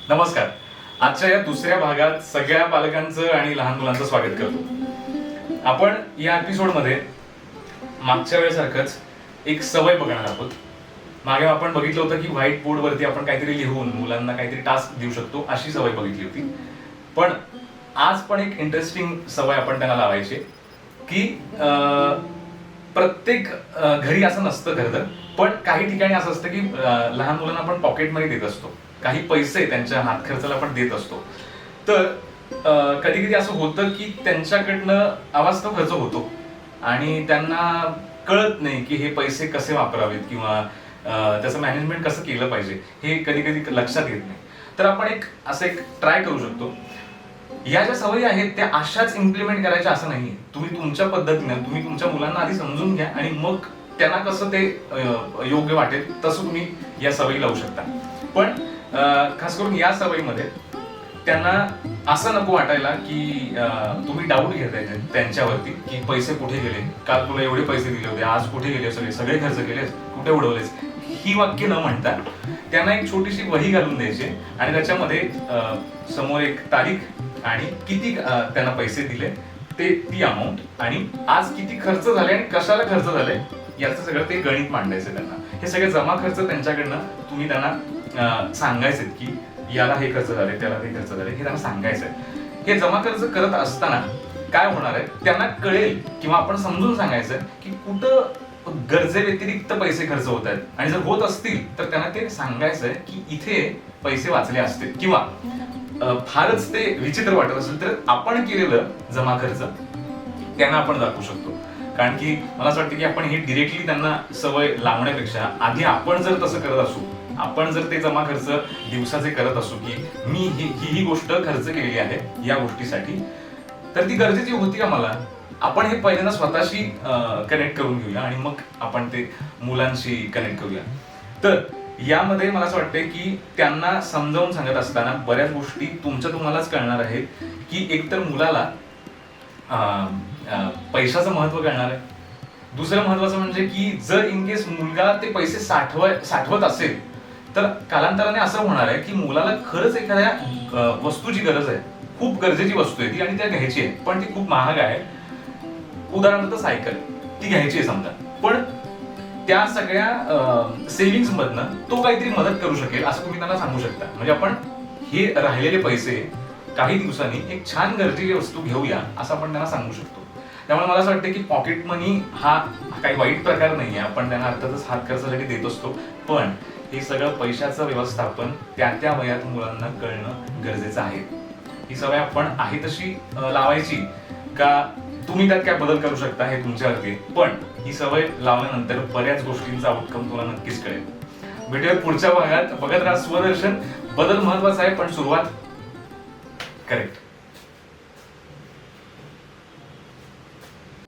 नमस्कार. आजच्या या दुसऱ्या भागात सगळ्या पालकांचं आणि लहान मुलांचं स्वागत करतो. आपण या एपिसोडमध्ये मागच्या वेळेसारखंच एक सवय बघणार आहोत. मागे आपण बघितलं होतं की व्हाईट बोर्डवरती आपण काहीतरी लिहून मुलांना काहीतरी टास्क देऊ शकतो अशी सवय बघितली होती. पण आज पण एक इंटरेस्टिंग सवय आपण त्यांना लावायची की प्रत्येक घरी असं नसतं खरं तर, पण काही ठिकाणी असं असतं की लहान मुलांना आपण पॉकेट मनी देत असतो, काही पैसे त्यांच्या हात खर्चाला आपण देत असतो. तर कधी कधी असं होतं की त्यांच्याकडनं अवास्तव खर्च होतो आणि त्यांना कळत नाही की हे पैसे कसे वापरावेत किंवा त्याचं मॅनेजमेंट कसं केलं पाहिजे हे कधी कधी लक्षात येत नाही. तर आपण असं एक ट्राय करू शकतो. या ज्या सवयी आहेत त्या अशाच इम्प्लिमेंट करायच्या असं नाहीये. तुम्ही तुमच्या पद्धतीने तुम्ही तुमच्या मुलांना आधी समजून घ्या आणि मग त्यांना कसं ते योग्य वाटेल तसं तुम्ही या सवयी लावू शकता. पण खास करून या सवयीमध्ये त्यांना असं नको वाटायला की तुम्ही डाऊट घेताय त्यांच्यावरती की पैसे कुठे गेले, काल तुला एवढे पैसे दिले होते, आज कुठे गेले, सगळे खर्च केलेस, कुठे उडवलेस, ही वाक्य न म्हणता त्यांना एक छोटीशी वही घालून द्यायची आणि त्याच्यामध्ये समोर एक तारीख आणि किती त्यांना पैसे दिले ती अमाऊंट आणि आज किती खर्च झाले आणि कशाला खर्च झाले याचं सगळं ते गणित मांडायचं त्यांना. हे सगळे जमा खर्च त्यांच्याकडनं तुम्ही त्यांना सांगायचे की याला हे खर्च झाले, त्याला ते खर्च झाले, हे त्यांना सांगायचंय. हे जमा खर्च करत असताना काय होणार आहे त्यांना कळेल किंवा आपण समजून सांगायचं की कुठं गरजे व्यतिरिक्त पैसे खर्च होत आहेत आणि जर होत असतील तर त्यांना ते सांगायचंय की इथे पैसे वाचले असतील किंवा फारच ते विचित्र वाटत असेल तर आपण केलेलं जमा खर्च त्यांना आपण दाखवू शकतो. कारण की मला असं वाटतं की आपण हे डिरेक्टली त्यांना सवय लावण्यापेक्षा आधी आपण जर तसं करत असू, आपण जर ते जमा खर्च दिवसाचे करत असू की मी ही गोष्ट खर्च केलेली आहे या गोष्टीसाठी, तर ती गरजेची होती का मला, आपण हे पहिल्यांदा स्वतःशी कनेक्ट करून घेऊया आणि मग आपण ते मुलांशी कनेक्ट करूया. तर यामध्ये मला असं वाटतंय की त्यांना समजावून सांगत असताना बऱ्याच गोष्टी तुम्हालाच कळणार आहेत की एकतर मुलाला पैशाचं महत्व कळणार आहे. दुसरं महत्वाचं म्हणजे की जर इन केस मुलगा ते पैसे साठवत असेल तर कालांतराने असं होणार आहे की मुलाला खरंच एखाद्या वस्तूची गरज आहे, खूप गरजेची वस्तू आहे ती आणि त्या घ्यायची आहे पण ती खूप महाग आहे, उदाहरणार्थ सायकल, ती घ्यायची आहे समजा, पण त्या सगळ्या सेव्हिंग्स मधनं तो काहीतरी मदत करू शकेल असं तुम्ही त्यांना सांगू शकता. म्हणजे आपण हे राहिलेले पैसे काही दिवसांनी एक छान गरजेची वस्तू घेऊया असं आपण त्यांना सांगू शकतो. त्यामुळे मला असं वाटतं की पॉकेट मनी हा काही वाईट प्रकार नाहीये. आपण त्यांना अर्थातच हात खर्चासाठी देत असतो, पण हे सगळं पैशाचं व्यवस्थापन त्या वयात मुलांना कळणं गरजेचं आहे. ही सवय आपण आहे तशी लावायची का तुम्ही त्यात काय बदल करू शकता हे तुमच्यावरती, पण ही सवय लावल्यानंतर बऱ्याच गोष्टींचा आउटकम तुम्हाला नक्कीच कळेल. भेटूया पुढच्या भागात. बघत राहा स्वदर्शन. बदल महत्वाचा आहे पण सुरुवात करेक्ट.